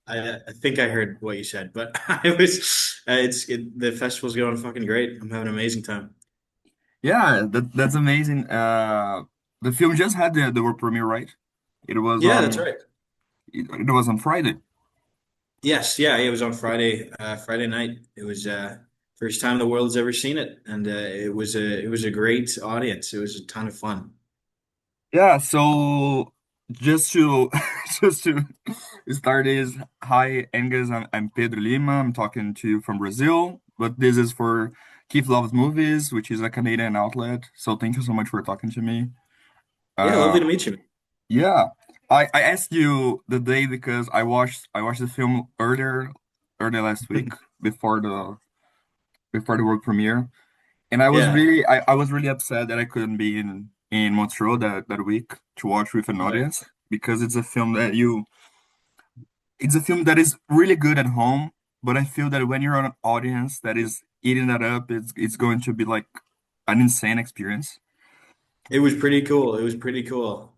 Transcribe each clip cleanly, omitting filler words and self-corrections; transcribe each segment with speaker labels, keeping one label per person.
Speaker 1: I think I heard what you said, but the festival's going fucking great. I'm having an amazing time.
Speaker 2: Yeah, that's amazing. The film just had the world premiere, right? It was
Speaker 1: Yeah, that's
Speaker 2: on
Speaker 1: right.
Speaker 2: it was on Friday.
Speaker 1: Yes, yeah, it was on Friday night. It was first time the world's ever seen it, and it was a great audience. It was a ton of fun.
Speaker 2: Yeah, so just to just to start is hi Angus, I'm Pedro Lima. I'm talking to you from Brazil, but this is for Keith Loves Movies, which is a Canadian outlet. So thank you so much for talking to me.
Speaker 1: Yeah,
Speaker 2: Uh,
Speaker 1: lovely to meet you.
Speaker 2: yeah, I asked you the day because I watched the film earlier last week before the world premiere, and
Speaker 1: Yeah,
Speaker 2: I was really upset that I couldn't be in Montreal that week to watch with an
Speaker 1: right.
Speaker 2: audience because it's a film that is really good at home, but I feel that when you're on an audience that is eating that up, it's going to be like an insane experience.
Speaker 1: It was pretty cool. It was pretty cool.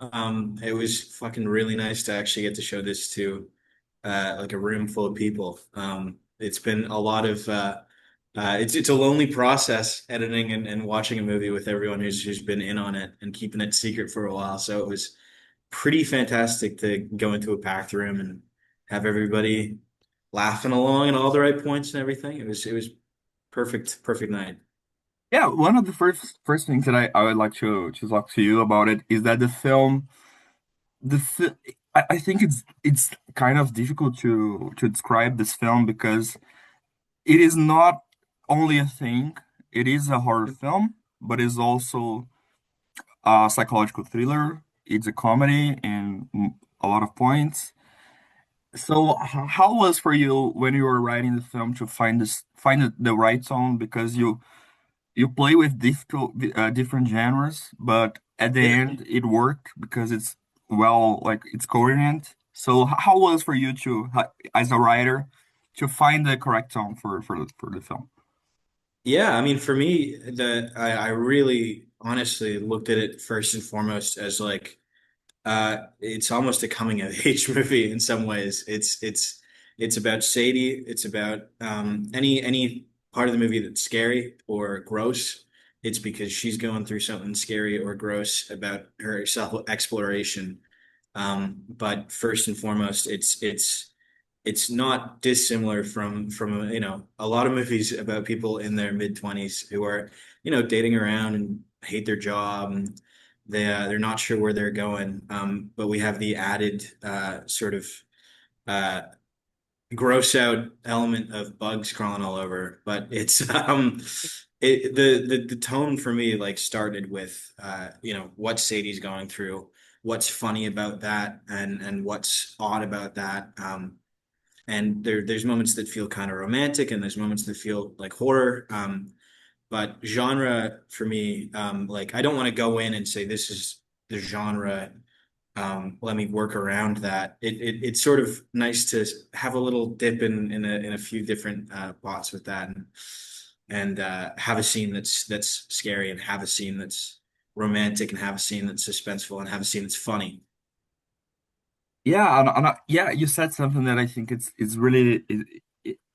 Speaker 1: It was fucking really nice to actually get to show this to like a room full of people. It's been a lot of it's a lonely process editing and watching a movie with everyone who's been in on it and keeping it secret for a while. So it was pretty fantastic to go into a packed room and have everybody laughing along at all the right points and everything. It was perfect night.
Speaker 2: Yeah, one of the first things that I would like to talk to you about it is that the fi I think it's kind of difficult to describe this film because it is not only a thing, it is a horror film, but it's also a psychological thriller. It's a comedy in a lot of points. So, how was for you when you were writing the film to find the right tone? Because you play with different genres, but at the
Speaker 1: Yeah.
Speaker 2: end it worked because it's coherent. So, how was for you as a writer, to find the correct tone for the film?
Speaker 1: Yeah, I mean, for me, I really honestly looked at it first and foremost as like it's almost a coming of age movie in some ways. It's about Sadie. It's about any part of the movie that's scary or gross. It's because she's going through something scary or gross about her self-exploration. But first and foremost, it's not dissimilar from a lot of movies about people in their mid-20s who are dating around and hate their job and they're not sure where they're going, but we have the added sort of uh, gross out element of bugs crawling all over. But it's the tone for me like started with what Sadie's going through, what's funny about that, and what's odd about that. And there's moments that feel kind of romantic, and there's moments that feel like horror. But genre for me, like I don't want to go in and say this is the genre. Let me work around that. It's sort of nice to have a little dip in a few different pots with that, and have a scene that's scary, and have a scene that's romantic, and have a scene that's suspenseful, and have a scene that's funny.
Speaker 2: Yeah, yeah, you said something that I think it's really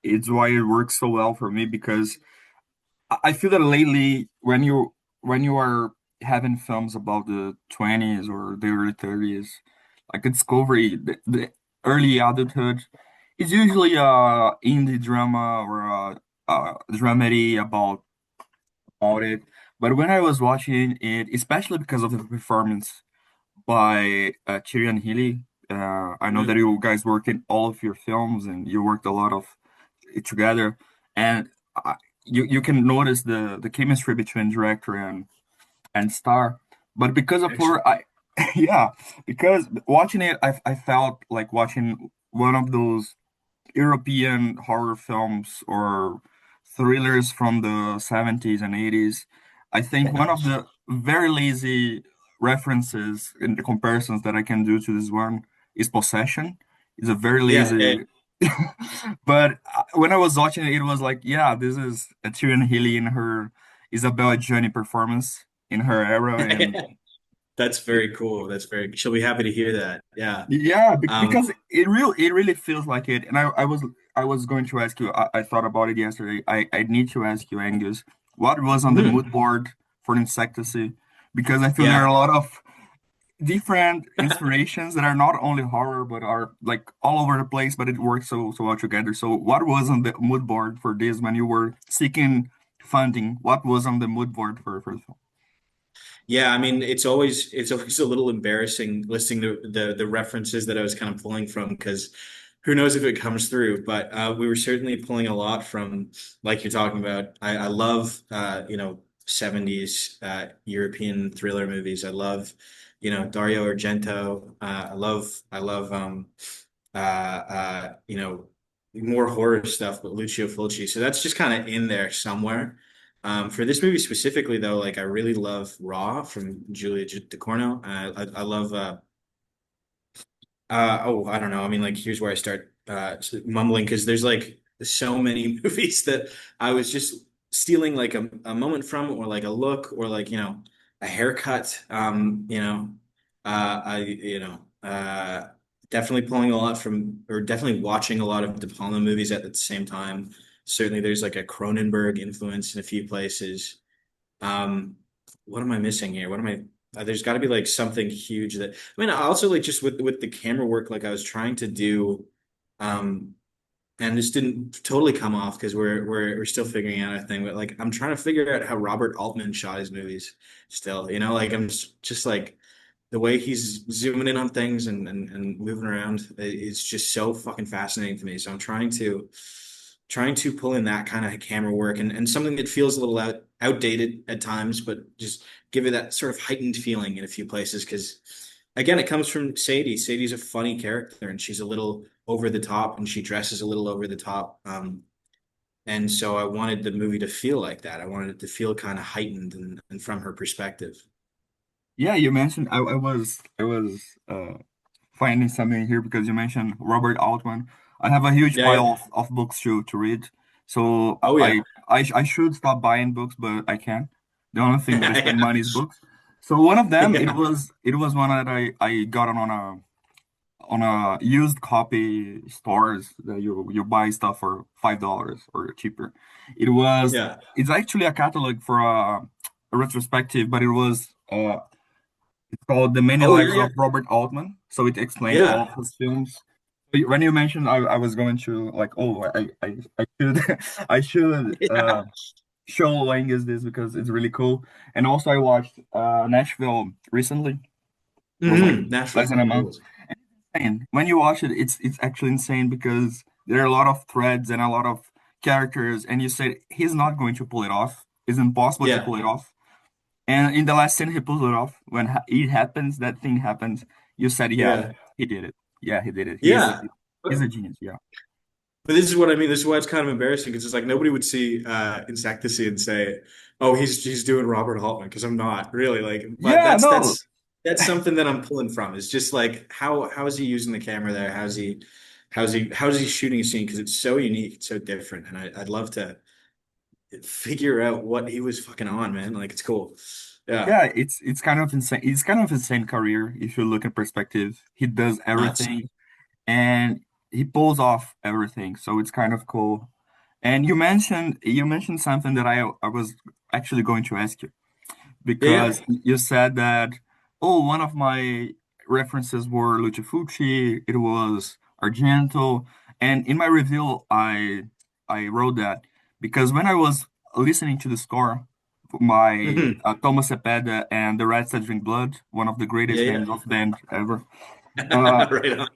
Speaker 2: it's why it works so well for me because I feel that lately when you are having films about the 20s or the early 30s, like Discovery, the early adulthood, it's usually a indie drama or a dramedy about it. But when I was watching it, especially because of the performance by Tirion Healy, I know that
Speaker 1: Mm.
Speaker 2: you guys work in all of your films and you worked a lot of it together, and you can notice the chemistry between director and star. But because of
Speaker 1: Excellent.
Speaker 2: her, yeah, because watching it, I felt like watching one of those European horror films or thrillers from the 70s and 80s. I think one of the very lazy references in the comparisons that I can do to this one is Possession. It's a very
Speaker 1: Yeah,
Speaker 2: lazy. But when I was watching it, it was like, yeah, this is a Tyrion Healy in her Isabella Gianni performance in her era, and
Speaker 1: yeah. That's very cool. That's very, she'll be happy to hear that. Yeah.
Speaker 2: Yeah,
Speaker 1: Um,
Speaker 2: because it really feels like it. And I was going to ask you. I thought about it yesterday. I need to ask you, Angus, what was on the mood
Speaker 1: mhm.
Speaker 2: board for Insectasy? Because I feel there are
Speaker 1: Yeah.
Speaker 2: a lot of different inspirations that are not only horror but are like all over the place, but it works so well together. So what was on the mood board for this when you were seeking funding? What was on the mood board for the film?
Speaker 1: Yeah, I mean, it's always a little embarrassing listening to the references that I was kind of pulling from because who knows if it comes through. But we were certainly pulling a lot from, like you're talking about. I love 70s European thriller movies. I love Dario Argento. I love more horror stuff, but Lucio Fulci. So that's just kind of in there somewhere. For this movie specifically, though, like I really love Raw from Julia Ducournau. I love oh, I don't know. I mean, like, here's where I start mumbling because there's like so many movies that I was just stealing like a moment from, or like a look, or like, a haircut. Definitely pulling a lot from, or definitely watching a lot of De Palma movies at the same time. Certainly, there's like a Cronenberg influence in a few places. Um, what am I missing here? What am I? There's got to be like something huge that I mean. I also like just with the camera work, like I was trying to do, um, and this didn't totally come off because we're still figuring out a thing. But like I'm trying to figure out how Robert Altman shot his movies. Still, like I'm just like the way he's zooming in on things and moving around is just so fucking fascinating to me. So I'm trying to pull in that kind of camera work and something that feels a little outdated at times, but just give it that sort of heightened feeling in a few places. Because again, it comes from Sadie. Sadie's a funny character and she's a little over the top and she dresses a little over the top. And so I wanted the movie to feel like that. I wanted it to feel kind of heightened and from her perspective.
Speaker 2: Yeah, you mentioned I was finding something here because you mentioned Robert Altman. I have a huge
Speaker 1: Yeah,
Speaker 2: pile
Speaker 1: yeah.
Speaker 2: of books to read, so
Speaker 1: Oh yeah.
Speaker 2: I should stop buying books, but I can't. The only thing that I
Speaker 1: Yeah.
Speaker 2: spend money is books. So one of them, it
Speaker 1: Yeah.
Speaker 2: was it was one that I got on a used copy stores that you buy stuff for $5 or cheaper. It was
Speaker 1: Yeah.
Speaker 2: it's actually a catalog for a retrospective, but it was it's called The Many
Speaker 1: Oh yeah,
Speaker 2: Lives
Speaker 1: yeah.
Speaker 2: of Robert Altman. So it explained all
Speaker 1: Yeah.
Speaker 2: of his films. When you mentioned, I was going to like, oh, I should I should
Speaker 1: Yeah.
Speaker 2: show Angus this because it's really cool. And also, I watched Nashville recently. It was like less
Speaker 1: Nashville's
Speaker 2: than a month.
Speaker 1: rules.
Speaker 2: And when you watch it, it's actually insane because there are a lot of threads and a lot of characters, and you said he's not going to pull it off. It's impossible to
Speaker 1: Yeah.
Speaker 2: pull it off. And in the last scene, he pulls it off. When it happens, that thing happens. You said, yeah,
Speaker 1: Yeah.
Speaker 2: he did it. Yeah, he did it.
Speaker 1: Yeah.
Speaker 2: He's
Speaker 1: But
Speaker 2: a genius. Yeah.
Speaker 1: but this is what I mean. This is why it's kind of embarrassing because it's like nobody would see Insectasy and say, "Oh, he's doing Robert Altman," because I'm not really like. But
Speaker 2: Yeah,
Speaker 1: that's
Speaker 2: no.
Speaker 1: that's that's something that I'm pulling from. It's just like how is he using the camera there? How's he shooting a scene? Because it's so unique, it's so different, and I'd love to figure out what he was fucking on, man. Like it's cool. Yeah.
Speaker 2: Yeah, it's kind of insane. It's kind of insane career if you look at perspective. He does
Speaker 1: Nuts.
Speaker 2: everything and he pulls off everything. So it's kind of cool. And you mentioned something that I was actually going to ask you.
Speaker 1: Yeah, yeah.
Speaker 2: Because you said that, oh, one of my references were Lucio Fulci, it was Argento, and in my review, I wrote that because when I was listening to the score, my
Speaker 1: Mhm.
Speaker 2: Thomas Cepeda and the Rats That Drink Blood, one of the
Speaker 1: Yeah,
Speaker 2: greatest
Speaker 1: yeah.
Speaker 2: names of band ever, uh,
Speaker 1: Right on.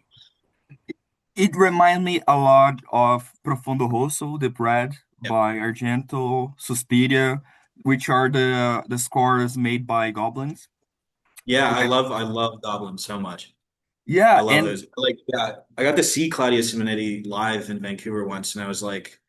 Speaker 2: it reminded me a lot of Profundo Rosso, The Bread
Speaker 1: Yep.
Speaker 2: by Argento, Suspiria, which are the scores made by Goblins.
Speaker 1: Yeah, I
Speaker 2: Right.
Speaker 1: love I love Goblin so much. I
Speaker 2: Yeah,
Speaker 1: love
Speaker 2: and
Speaker 1: those. Like, yeah, I got to see Claudia Simonetti live in Vancouver once, and I was like,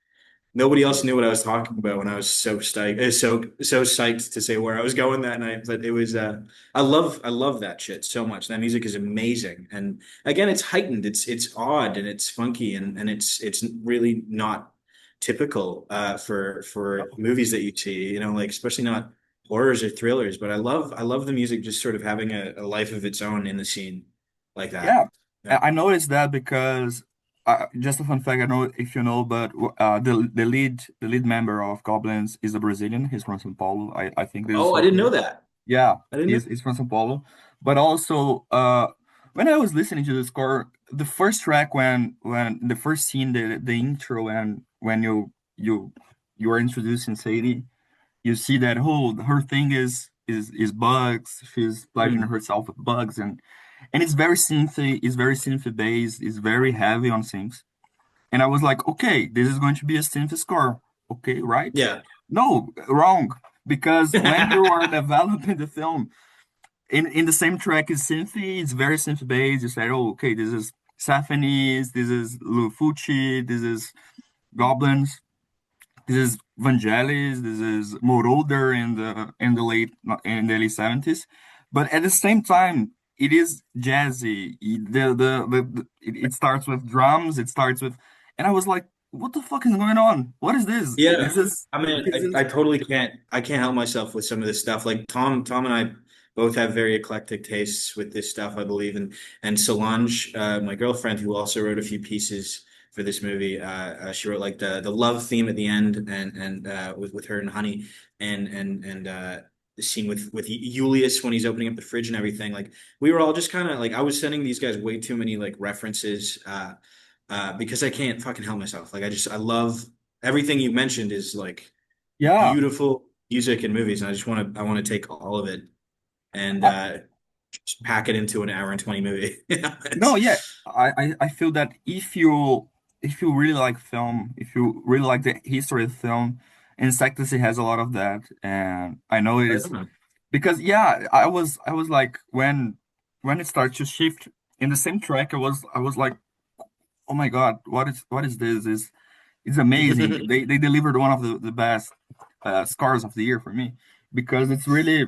Speaker 1: nobody else knew what I was talking about when I was so psyched, so psyched to say where I was going that night. But it was, I love that shit so much. That music is amazing, and again, it's heightened. It's odd and it's funky and it's really not typical for movies that you see. Like especially not horrors or thrillers, but I love the music just sort of having a life of its own in the scene like that.
Speaker 2: Yeah,
Speaker 1: Yeah.
Speaker 2: I noticed that because just a fun fact, I don't know if you know, but the lead member of Goblins is a Brazilian. He's from São Paulo. I think this is
Speaker 1: Oh, I
Speaker 2: so
Speaker 1: didn't know
Speaker 2: clear.
Speaker 1: that.
Speaker 2: Yeah,
Speaker 1: I didn't know.
Speaker 2: he's from São Paulo. But also, when I was listening to the score, the first track when the first scene, the intro, and when you are introducing Sadie, you see that her thing is bugs. She's pleasuring
Speaker 1: Hmm.
Speaker 2: herself with bugs, and it's very synthy. It's very synthy based. It's very heavy on synths. And I was like, okay, this is going to be a synth score. Okay, right?
Speaker 1: Yeah.
Speaker 2: No, wrong. Because when you are developing the film, in the same track is synthy, it's very synth based. You say, oh, okay, this is Symphonies, this is Lufucci, this is Goblins, this is Vangelis, this is Moroder in the early 70s. But at the same time, it is jazzy. It starts with drums, it starts with, and I was like, what the fuck is going on? What is this?
Speaker 1: Yeah.
Speaker 2: This is
Speaker 1: I mean,
Speaker 2: this is
Speaker 1: I totally I can't help myself with some of this stuff. Like Tom and I both have very eclectic tastes with this stuff, I believe. And Solange, my girlfriend, who also wrote a few pieces for this movie, she wrote like the love theme at the end and with her and Honey and the scene with Julius when he's opening up the fridge and everything. Like we were all just kind of like I was sending these guys way too many like references because I can't fucking help myself. Like I love everything you mentioned is like
Speaker 2: yeah.
Speaker 1: beautiful music and movies, and I want to take all of it and just pack it into an hour and 20 movie. Yeah,
Speaker 2: No,
Speaker 1: it's
Speaker 2: yeah, I feel that if you really like film, if you really like the history of film, Insectasy has a lot of that, and I know it
Speaker 1: I
Speaker 2: is
Speaker 1: don't know.
Speaker 2: because yeah, I was like when it starts to shift in the same track, I was like, oh my God, what is this? Is it's amazing. They delivered one of the best scores of the year for me because it's really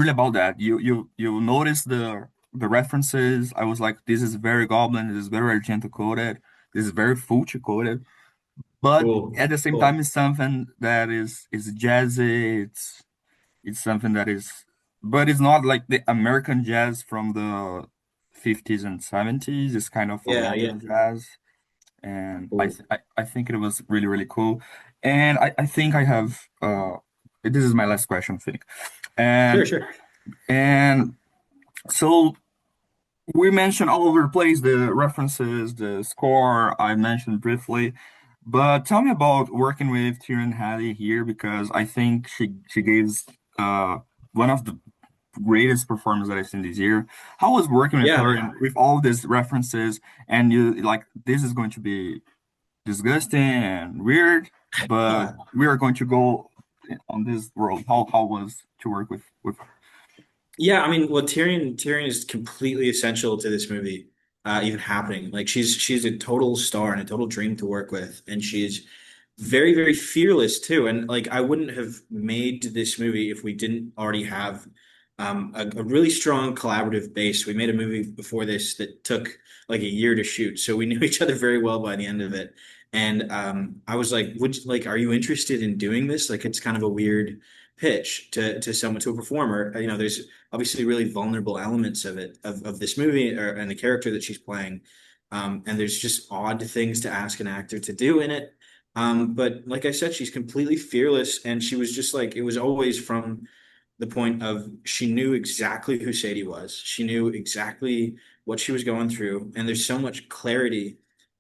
Speaker 2: about that. You notice the references. I was like, this is very Goblin. This is very Argento coded. This is very Fulci coded. But
Speaker 1: Cool,
Speaker 2: at the same time,
Speaker 1: cool.
Speaker 2: it's something that is jazzy. It's something that is, but it's not like the American jazz from the 50s and 70s. It's kind of a
Speaker 1: Yeah, yeah,
Speaker 2: London jazz, and
Speaker 1: cool.
Speaker 2: I think it was really really cool. And I think I have this is my last question, I think.
Speaker 1: Sure,
Speaker 2: And
Speaker 1: sure.
Speaker 2: and so we mentioned all over the place the references, the score I mentioned briefly, but tell me about working with Tirion Healy here because I think she gives one of the greatest performances that I've seen this year. How was working with her
Speaker 1: Yeah,
Speaker 2: and with all these references and you like this is going to be disgusting and weird, but
Speaker 1: yeah.
Speaker 2: we are going to go on this world. How was to work with
Speaker 1: Yeah, I mean, well, Tyrion is completely essential to this movie, even happening. Like she's a total star and a total dream to work with, and she's very, very fearless too. And like, I wouldn't have made this movie if we didn't already have a really strong collaborative base. We made a movie before this that took like a year to shoot, so we knew each other very well by the end of it. And I was like, are you interested in doing this? Like, it's kind of a weird pitch to someone to a performer. You know, there's obviously really vulnerable elements of it of this movie and the character that she's playing. And there's just odd things to ask an actor to do in it. But like I said, she's completely fearless, and she was just like it was always from the point of she knew exactly who Sadie was. She knew exactly what she was going through, and there's so much clarity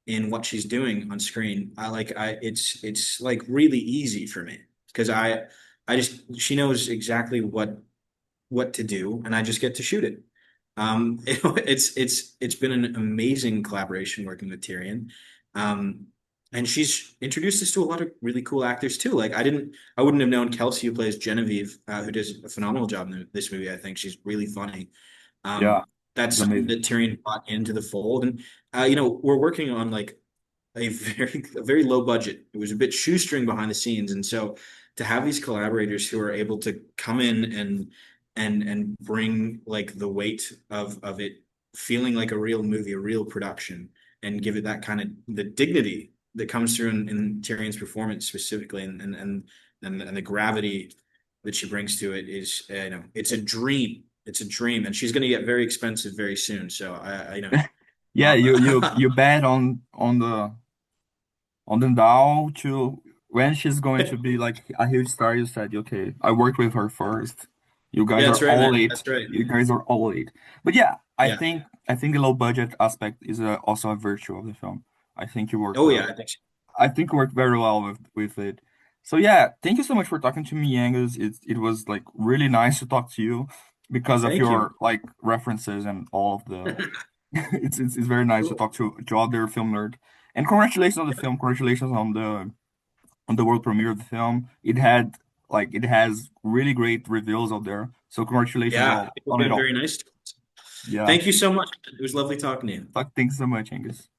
Speaker 1: in what she's doing on screen. It's like really easy for me because I just she knows exactly what to do, and I just get to shoot it. It's been an amazing collaboration working with Tyrion. Um, and she's introduced us to a lot of really cool actors too. Like I wouldn't have known Kelsey, who plays Genevieve, who does a phenomenal job in this movie. I think she's really funny.
Speaker 2: yeah,
Speaker 1: That's
Speaker 2: it's
Speaker 1: something
Speaker 2: amazing.
Speaker 1: that Tyrion brought into the fold, and you know, we're working on like a very low budget. It was a bit shoestring behind the scenes, and so to have these collaborators who are able to come in and bring like the weight of it feeling like a real movie, a real production, and give it that kind of the dignity that comes through in Tyrion's performance specifically, and the gravity that she brings to it is, it's a dream. It's a dream, and she's going to get very expensive very soon. So
Speaker 2: Yeah, you bet on the Dow to when she's going to be like a huge star. You said, okay, I worked with her first. You
Speaker 1: yeah,
Speaker 2: guys are
Speaker 1: that's right,
Speaker 2: all
Speaker 1: man.
Speaker 2: late.
Speaker 1: That's right.
Speaker 2: You guys are all late. But yeah,
Speaker 1: Yeah.
Speaker 2: I think the low budget aspect is also a virtue of the film. I think you worked
Speaker 1: Oh yeah, I think so.
Speaker 2: I think you worked very well with it. So yeah, thank you so much for talking to me, Angus. It was like really nice to talk to you because of
Speaker 1: Thank you.
Speaker 2: your like references and all of the it's very nice to
Speaker 1: Cool.
Speaker 2: talk to other film nerd. And congratulations on the film. Congratulations on the world premiere of the film. It has really great reviews out there. So congratulations
Speaker 1: Yeah, people have
Speaker 2: on it
Speaker 1: been
Speaker 2: all.
Speaker 1: very nice to us.
Speaker 2: Yeah.
Speaker 1: Thank you so much. It was lovely talking to you.
Speaker 2: Thanks so much, Angus.